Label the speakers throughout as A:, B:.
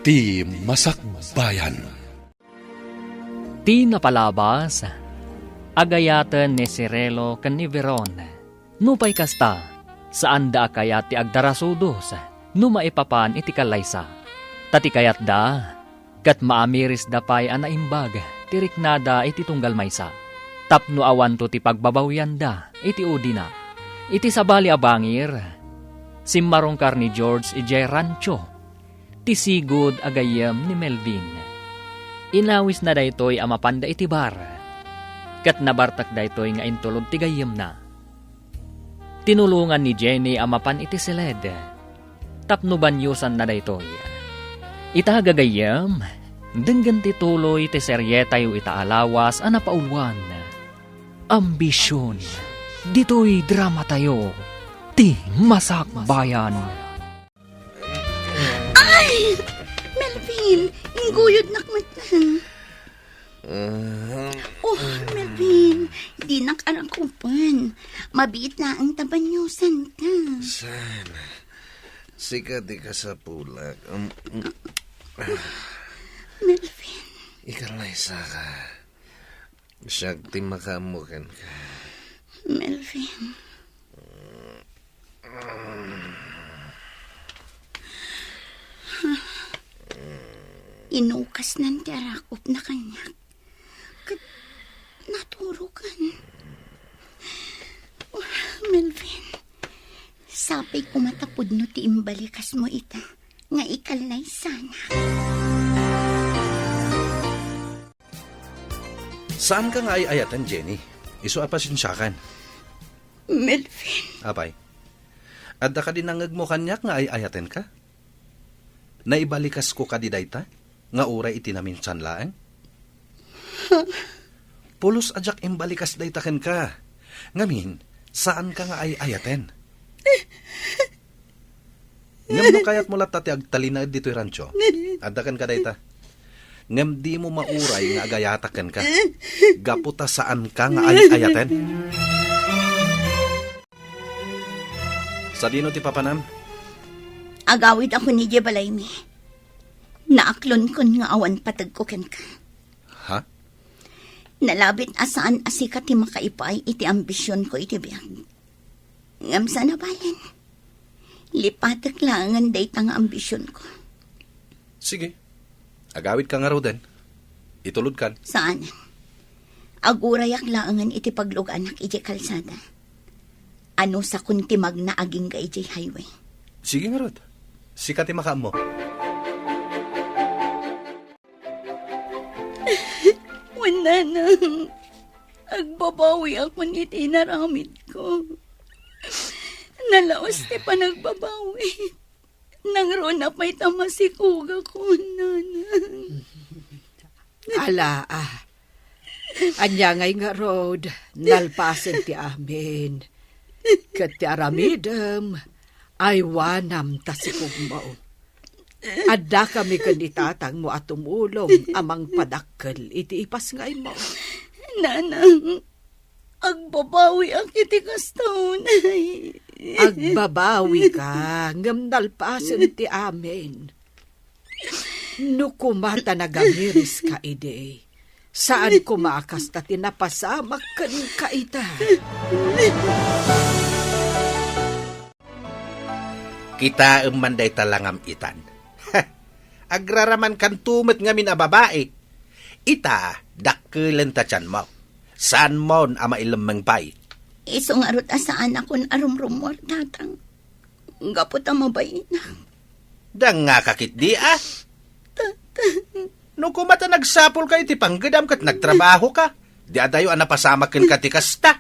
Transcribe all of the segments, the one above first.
A: Iti Masakbayan.
B: Ti napalabas, agayatan ni Cirelo ken ni Veron. Nupay kasta, saan da kayat ti agdarasudos, no maipapan iti kalaysa. Tati kayat da, kat maamiris da pay anaimbag, tiriknada iti tunggal maysa. Tapno awan to ti pagbabawyan da, iti udina. Iti sabali abangir, simmarongkar ni George ijay rancho, ti sigud agayem ni Melvin. Inawis na daytoy amapanda iti bar, kat nabartak daytoy nga intulod ti gayem na. Tinulungan ni Jenny amapan iti siled, tapno banyusan na daytoy. Ita gagayem, denggan ti tuloy ti serye tayo itaalawas anapaulwan. Ambisyon, dito'y drama tayo, ti Masakbayan.
C: Ay! Melvin, inguyod nakmatan. Oh, Melvin, di nakarakupan. Mabiit na ang tabanyusan ka.
D: Sana. Sikat di ka sa pulag.
C: Melvin.
D: Ikalaysa ka. Siyag ti makamukan ka.
C: Melvin. Inukas ng tiarakop na kanyak. Kat naturukan. Oh, Melvin. Sapay kumatapod no ti imbalikas mo ita. Nga ikalay sana.
D: Saan ka nga ayatan, Jenny? Iso apasensyakan.
C: Melvin.
D: Apay. Adda ka dinangag mo kanyak nga ayatan ka? Naibalikas ko ka di dayta? Nga uray itinaminsan laang? Pulos ajak imbalikas dayta ken ka. Ngamin, saan ka nga ayaten? Ngam no kayat mo latati agtalina dito'y rancho. Adda kan ka dayta? Ngam di mo mauray nga agayataken ka. Gaputa saan ka nga ayaten? Sa dino ti papanam?
C: Agawid ako ni Jebalaymi. Naaklon kon nga awan patag ko ken ka.
D: Ha?
C: Nalabit asaan asika ti makaipay iti ambisyon ko iti biyag. Ngam sa nabalin. Lipatak langan day tang ambisyon ko.
D: Sige. Agawid ka nga raw din. Itulod kan.
C: Saan? Agurayak langan iti pagluganak iti kalsada. Ano sa kuntimag na aging ka iti highway.
D: Sige nga rod. Sikati makaam mo.
C: Wala na. Agbabawi ako niti naramid ko. Nalaos ti pa nagbabawi. Nangro na pa'y tamasikuga ko, nana.
E: Ala, anya ngay nga road, nalpasan ti amin. Kat ti aramidem, ay wanam tasikugmao. Adda kami kanitatang mo at tumulong amang padakkel iti ipas ngay mo.
C: Nanang, agbabawi ang iti kastaunay.
E: Agbabawi ka, ngam nalpasan ti amin. Nukumata nagamiris ka ide. Saan kumakas ta tinapasamak kan ka ita?
D: Kita manday talangam itan. Agraraman kan tumit ngamin a babae. Ita, dakkelan ta tiyan mo. Saan mo ama ilamang pay?
C: Isong arot asaan akon arumrumor, tatang. Gapot ang mabay na.
D: Dang nga kakit di No kumata nagsapol kayo ti panggadam kat nagtrabaho ka. Di adayo napasamakin ka ti kasta.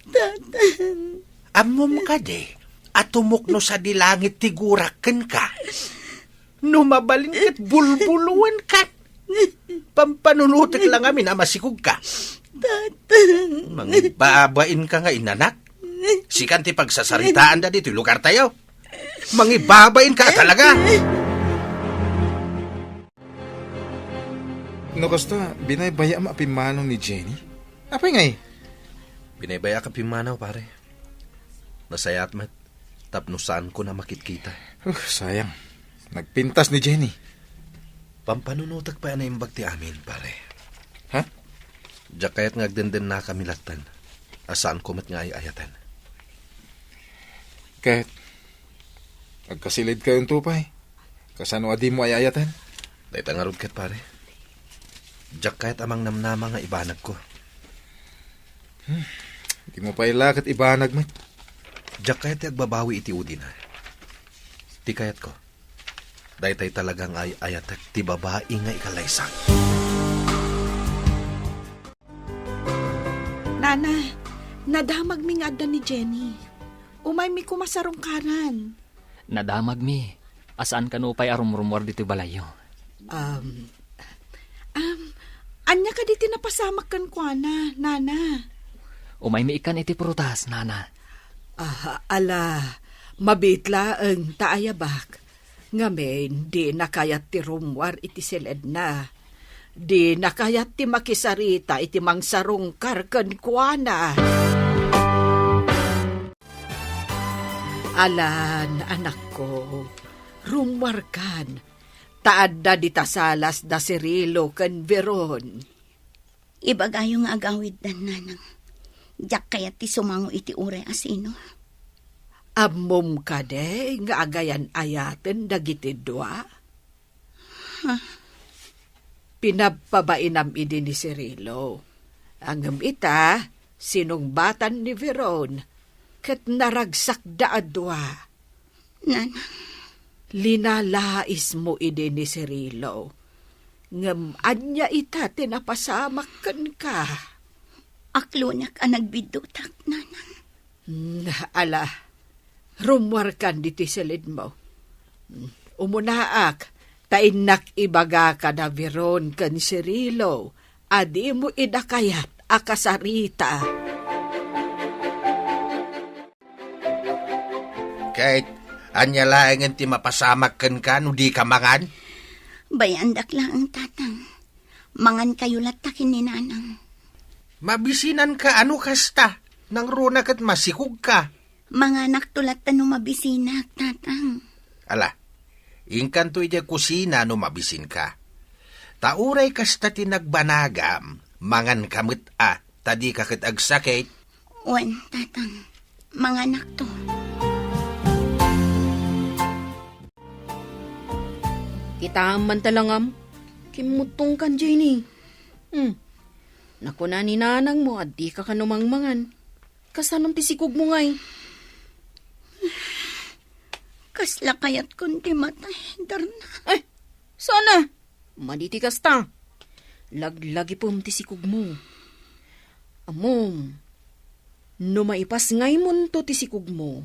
C: Tatang.
D: Amom ka de. At tumukno sa dilangit ti guraken ka. No mabalin kat bulbuluan ka. Pampanunutik lang amin na masikog ka.
C: Tatang.
D: Mangibabain ka nga inanak. Sikan ti pagsasaritaan da dito lugar tayo. Mangibabain ka talaga.
F: No kasta, binaybaya ma apimanaw ni Jenny? Apay ngay?
D: Binaybaya ka pimanaw pare. Nasayat mat. Tapno saan ko na makitkita.
F: Sayang. Nagpintas ni Jenny.
D: Pampanunutag pa na imbag ti amin, pare.
F: Ha?
D: Diyak kaya't ngagdenden na kami latan. Asaan kumat nga ayatan.
F: Kahit agkasilid kayong tupay. Kasano adi mo ay ayatan?
D: Dahil tangarod kat, pare. Diyak kaya't amang namnama nga ibanag ko.
F: Di mo pa ilakat ibanag mo.
D: Diyak kaya't agbabawi iti udin ha. Di kaya't ko. Dahil tayo talagang ayatak ti babae nga ikalaysak.
E: Nana, nadamag mi nga adda ni Jenny. Umay mi kumasarong karan.
B: Nadamag mi. Asaan ka no pa'y arumrumor dito balayo?
E: Anya ka diti napasamak kan kuana, Nana.
B: Umay mi ikan iti prutas, nana.
E: Ala, mabitla ang taayabak. Ngamen, di nakayat ti rumwar iti siled na. Di nakayat ti makisarita iti mangsarong karkan kuana. Alan, anak ko, rumwar kan. Taadda di tasalas da Cirilo kan Veron.
C: Ibagayong agawid dan nanang. Diyak kayat ti sumango iti uray asino.
E: Ammom ka de, nga agayan ayaten dagiti dua. Pinapabainam idi ni Cirilo. Ang ita, sinungbatan ni Veron, kat naragsak da adwa.
C: Nanang,
E: Linalais mo idi ni Cirilo. Ngam anya ita tinapasamak kan ka.
C: aklunak ang nagbidutak, nanang.
E: Ala, rumwar kan diti silid mo. Umunaak, tainak ibaga ka na Veron kan Cirilo, adi mo idakayat akasarita.
D: Kahit anya laeng ti mapasamak kan no di ka mangan?
C: Bayandak lang ang tatang. Mangan kayo latakin ni nanang.
D: Mabisinan ka ano kasta, nang runak at masikog ka.
C: Mga anak tulatan no mabisinak, tatang.
D: Ala, ingkan to iti kusina no mabisin ka. Tauray kasta tinagbanagam, mangan kamit tadi kakit agsakit.
C: Wan, tatang. Mga anak to.
G: Kita man talangam, kimutong kan Jenny. Naku na ni nanang mo at di ka kanumangmangan. Kasanong tisikog mo ngay?
C: Kasla kayat kundi matay, darna.
G: Ay, sana. Maditi kasta. Laglagi pom tisikog mo. Amom, no maipas ngay mon to tisikog mo,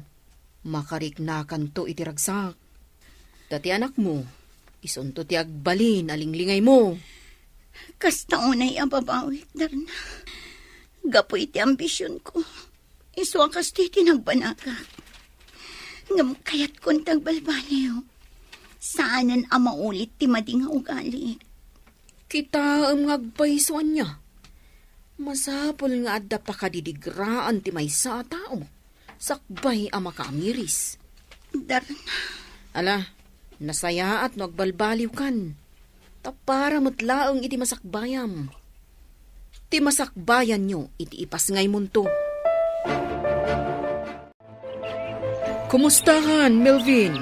G: makariknakan to itiragsak. Dati anak mo, isunto ti agbalin alinglingay mo.
C: Kasta unay ababawit, darna. Gapo iti ambisyon ko. Iswa kasti tinagbanaga. Ngam kayat kong tagbalbaliw. Saanan ang maulit ti mading ugali.
G: Kita ang ngagpaysuan niya. Masapol nga adda pa kadidigraan ti may sa tao. Sakbay ang makamiris.
C: Darna.
G: Ala, nasaya at nagbalbaliw kan. Tapara matlaang iti masakbayam. Ti masakbayan nyo, iti ipas ngay munto. Kumustahan, Melvin?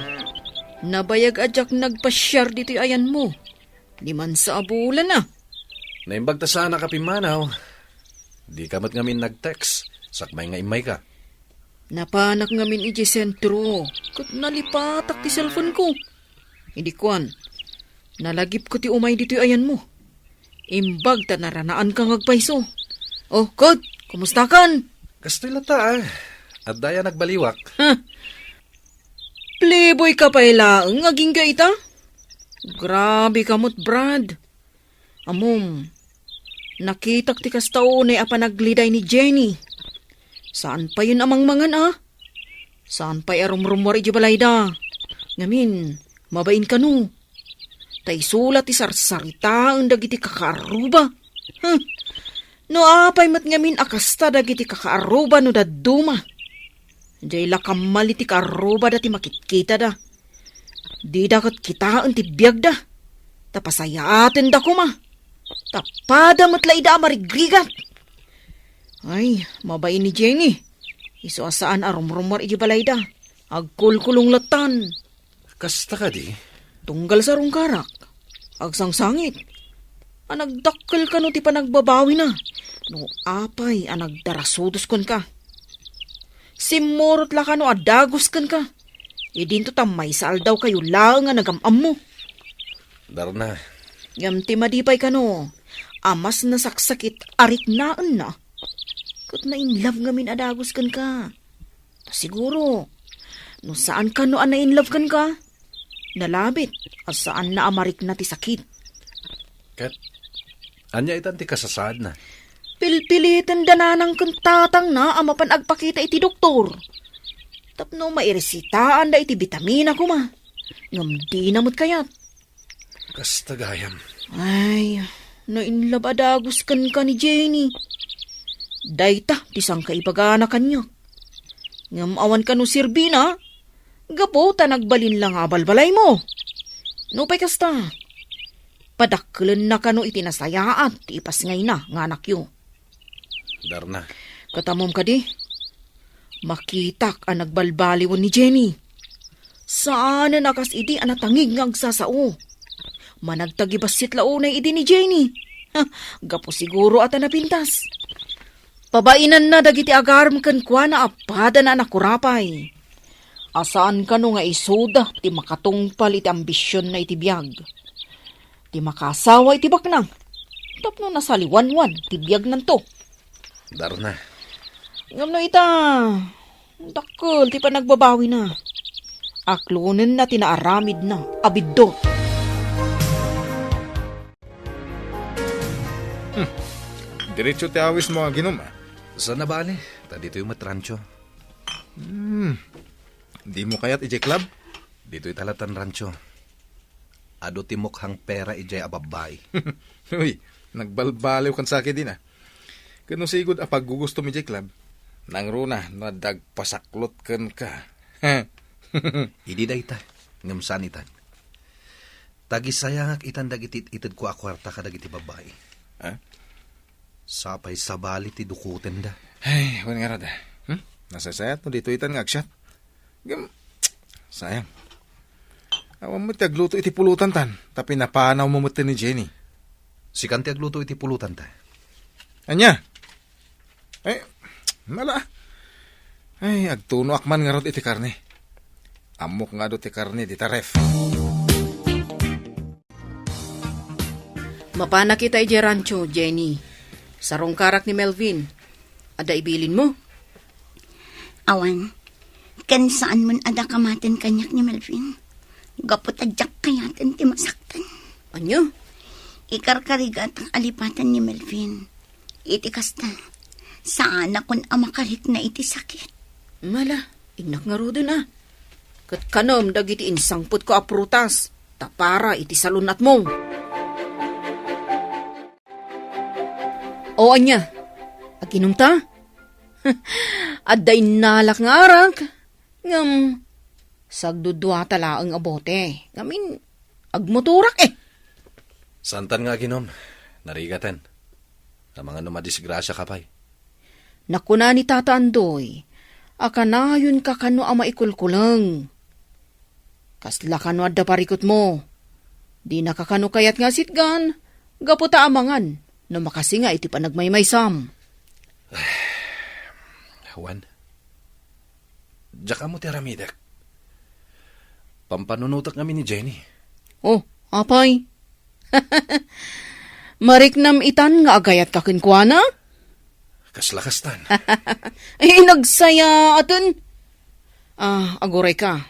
G: Nabayag adyak nagpasyar dito ayan mo. Liman sa abulan na.
A: Naimbag ta sana ka pimanaw. Di kamat ngamin nag-text. Sakmay nga imay ka.
G: Napanak ngamin iti sentro. Kat nalipatak ti cellphone ko. Hindi kuan. Nalagip ko ti umay dito ayan mo. Imbag ta naranaan kang agpaiso. Oh, Kod, kumusta kan?
A: Kastila ta At daya nagbaliwak.
G: Playboy ka pa ilaang aging gaita? Grabe kamot, Brad. Amom, nakitak ti kastao na apanagliday ni Jenny. Saan pa yun amang mangan Saan pa arumrumwar iti balayda? Ngamin, mabain ka no. Tay sulat ti sarsarita ang dagiti kakaaruba. No apay mat ngamin akasta dagiti kakaaruba no daduma. Jay lakamal iti kaaruba dati makitkita da. Di dakat kitaan ti biyag da. Tapasayaatin da kuma. Tapada matlaida marigrigat. Ay, mabay ni Jenny. Iso asaan arumrumar iji balay da. Agkulkulong latan.
A: Kasta ka di?
G: Tunggal sa rungkarak. Agsangsangit. Anagdakkel ka no ti panagbabawi na. No apay anagdarasudos kon ka. Simurot la ka no adagos kan ka. Idinto tamay saal daw kayo lang nga nagamam mo.
A: Darna,
G: Ngam ti madipay ka no. Amas na saksakit arik naan na. Kat na in love ngamin adagos kan ka. Siguro, no saan ka no na in love kan ka? Nalabit, at saan na amarik na ti sakit.
A: kat, anya itan ti kasasad na.
G: Pilpilitan dananang kantatang na ama panagpakita iti doktor. Tapno mairesitaan da iti bitamina ko ma. Ngam di namot kayat.
A: Kasta gayam.
G: Ay, nainlab adagos kan ka ni Jenny. Dayta, tisang kaipagana kanyak. Ngam awan ka no sirbina, gapo ta nagbalin lang abalbalay mo. No pa'y kasta. Padakkelan na ka no itinasayaan, ti ipas ngay na, nga anak yo.
A: Darna,
G: Katamom ka di. Makitak ang nagbalbaliwan ni Jenny. Saan na nakas idi anatangig ng agsasao. Managtagibasit launay idi ni Jenny. Gapo siguro at napintas. Pabainan na dagiti agarm kan kwa na apada na nakurapay. Asaan ka no nga isuda ti makatungpal iti ambisyon na iti biyag. Ti makasawa iti baknang. Tapno nasaliwanwan ti biyag nanto.
A: Darna,
G: Ngam na ita, dakkel, ti pa nagbabawi na. Aklunin na tinaaramid na, abiddo.
F: Diretso ti awis mo ginom ah.
A: saan na ba ni? Dito yung matrancho.
F: Di mo kayat ije club?
A: Dito yung talatan rancho. Ado timok hang pera ijay ababay.
F: Uy, nagbalbaliw kan sa akin din ah. Kano sigod apag gugusto mi ije club? Nang runa, nadagpasaklot kan ka.
A: Idi da ita, ngam sanitan. Tagisayangak itan dagitit itid ko akwarta ka dagiti babae.
F: Ha?
A: Sapay sabali ti dukuten da.
F: Ay, wan nga rada. Nasasayat mo dito itan nga agsyat. Sayang. Awan mo tagluto iti pulutan tan. Tapi napanaw mo mo ni Jenny.
A: Si kanti agluto iti pulutan ta.
F: Anya? Ay, mala. Ay, agtuno akman nga rod iti karne. Amok nga do ti karne di taref.
G: Mapana kita ije rancho, Jenny. Sarong karak ni Melvin. Ada ibilin mo?
C: Awan, kan saan mon ada kamaten kanyak ni Melvin. Gapot adyak kayaten ti masaktan.
G: Anyo?
C: Ikarkarigat ang alipatan ni Melvin. Iti kasta, saan akon amakarik na iti sakit.
G: Mala, inak nga ro din ah. Kat kanom dagiti insangput ko aprutas. Tapara iti salunat mo. O anya, aginom ta? Adday nalak nga arak. Ngam, sagdudwa tala ang abote. Ngamin, agmoturak eh.
A: Santan nga ginom, narigatan. Sa mga numadisgrasya ka pa'y.
G: Nakuna ni Tata Andoy, akanayon ka kano ama ikulkulang. Kasla kano adda parikot mo. Di nakakano kayat nga sitgan, gaputa amangan, na makasinga iti panagmaymaysam.
A: Juan, diyak mo ti Aramidak. Pampanunutak kami ni Jenny.
G: Oh, apay. Mariknam itan nga agayat kakinkwana?
A: Kaslakastan.
G: Ay, nagsaya aton. Agoray ka.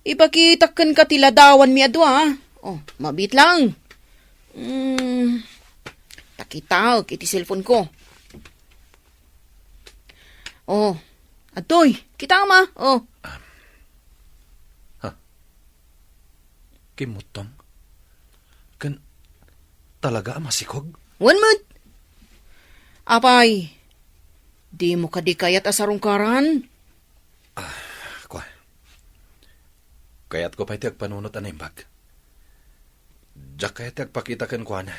G: Ipakitakan ka tiladawan mi adwa. Oh, mabit lang. Takitaw, iti cellphone ko. Oh, atoy, kita ma. Oh,
A: Kimutong. Kan, talaga masikog?
G: one month. Apay, di mo kadikayat asarong karan?
A: Kwa. Kaya't ko pa iti agpanunot ang imbag. Diyak kaya't agpakita kan kwa na.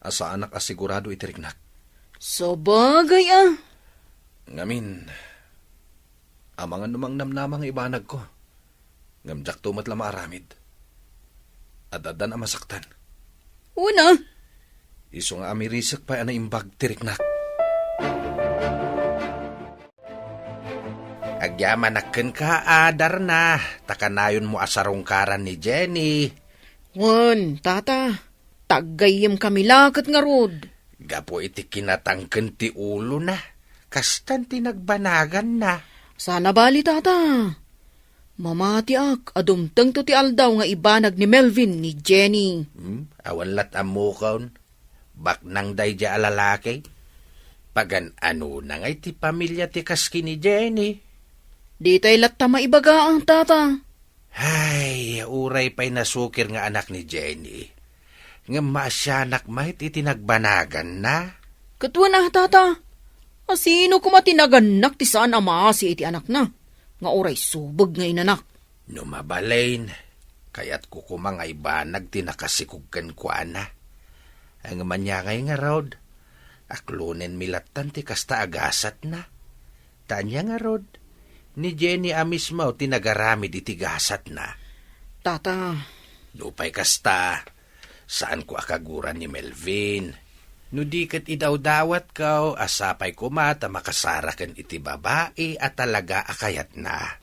A: Asa anak asigurado itiriknak.
G: So bagay ah.
A: Ngamin, amang anumang namnamang ibanag ko. Ngamjak tumat lama aramid. Adadan ang masaktan.
G: Una,
A: Iso nga amirisak pa ang imbag tiriknak.
D: Agyamanakken ka, adar na. Takanayon mo asarungkaran ni Jenny.
G: wan, tata. Taggayim kami lakat nga rod.
D: Gapo iti kinatangken ti ulo na. Kastan tinagbanagan na.
G: Sana bali, tata. Mamati ak, adumteng to ti aldaw nga ibanag ni Melvin ni Jenny.
D: Awan lat amukaon. Baknang day ja alalaki. Pagan ano na ngay ti pamilya ti kaski ni Jenny.
G: Di tayo latta maibaga ang tata.
D: Ay, uray pa'y nasukir nga anak ni Jenny. Nga masyanak mahit itinagbanagan na.
G: Katwa na, tata. Asino kumatinaganak ti saan ama si iti anak na. Nga oray subag nga inanak.
D: Numabalain, kaya't kukumangay banag tinakasikugkan ko ana. Ang manyangay nga rod, aklunen milatan ti kasta agasat na. Tanya nga rod, ni Jenny amismo tinagaramid iti gasat na.
G: Tata,
D: Lupay kasta, saan ko akaguran ni Melvin? No di kat idawdawat ka, asapay ko mata makasarakan iti babae at talaga akayat na.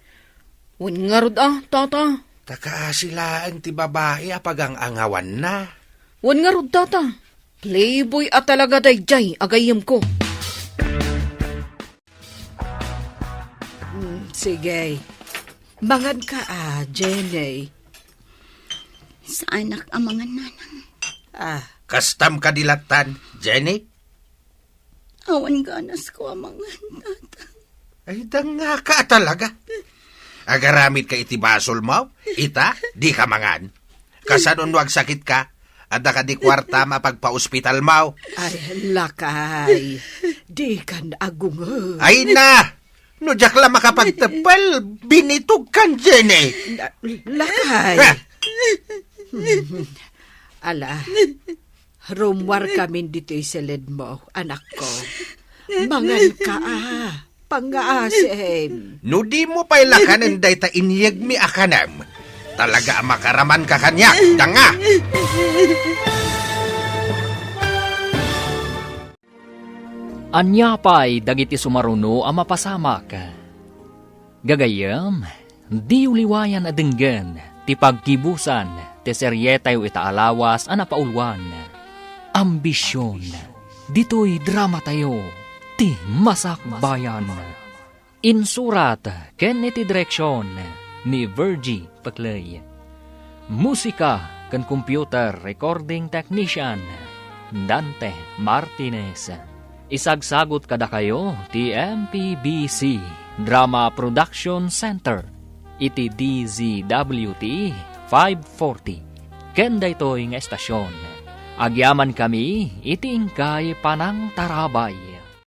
G: wan nga rod ah, tata.
D: Taka sila ang ti babae apagang angawan na.
G: Wan nga rod, tata. Playboy at talaga dayjay, agayim ko.
E: Sige. Mangan ka Jenny.
C: Sa anak ang mga nanang.
D: Kastam kadilatan, Jenny?
C: Awan ganas ko ang mga tata.
D: Ay, nga ka talaga. Agaramit ka iti basol mo? Ita, di ka mangan. Kasanon wag sakit ka, at ka di kwarta mapagpa-ospital mo.
E: Ay, lakay. Di kan agungo.
D: Ay na! No, jak lang makapagtapal, binitog kan, Jenny.
E: Lakay. Ala, rumwar kami dito isilid mo, anak ko. Mangan ka pangaasim.
D: No, di mo pa'y lakanan day ta inyag mi akanam. Talaga makaraman ka kanya, danga!
B: Anya pa'y dagiti sumaruno ang mapasamak. Gagayam, di uliwayan adenggan, ti pagkibusan, ti seryetayo itaalawas ang napaulwan. Ambisyon, dito'y drama tayo, ti masakbayan. Insurat, ken iti direksyon, ni Virgie Paclay. Musika, ken computer recording technician, Dante Martinez. Isagsagot kada kayo ti MPBC Drama Production Center iti DZWT 540 ken daytoy nga estasyon. Agyaman kami iti ingkay panang tarabay.